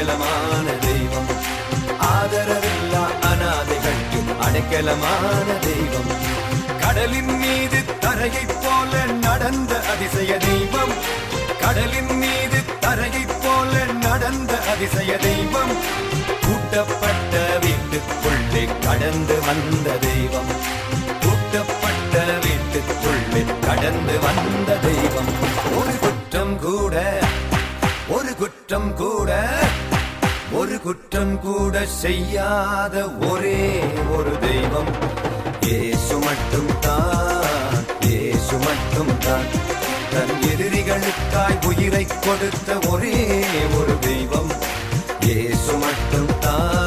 அடைக்கலமான தெய்வம். ஆதரவில்லா அநாதைகளுக்கு அடைக்கலமான தெய்வம். கடலின் மீது தரையைப் போல நடந்த அதிசய தெய்வம். கடலின் மீது தரையைப் போல நடந்த அதிசய தெய்வம். கூட்டப்பட்ட வீட்டுக்குள்ளே கடந்து வந்த தெய்வம். கூட்டப்பட்ட வீட்டுக்குள்ளே கடந்து வந்த தெய்வம். ஒரு குற்றம் கூட ஒரு குற்றம் கூட ஒரு குற்றம் கூட செய்யாத ஒரே ஒரு தெய்வம். இயேசு மட்டும் தான், இயேசு மட்டும் தான். தன் எதிரிகளுக்காய் உயிரை கொடுத்த ஒரே ஒரு தெய்வம். இயேசு மட்டும் தான்,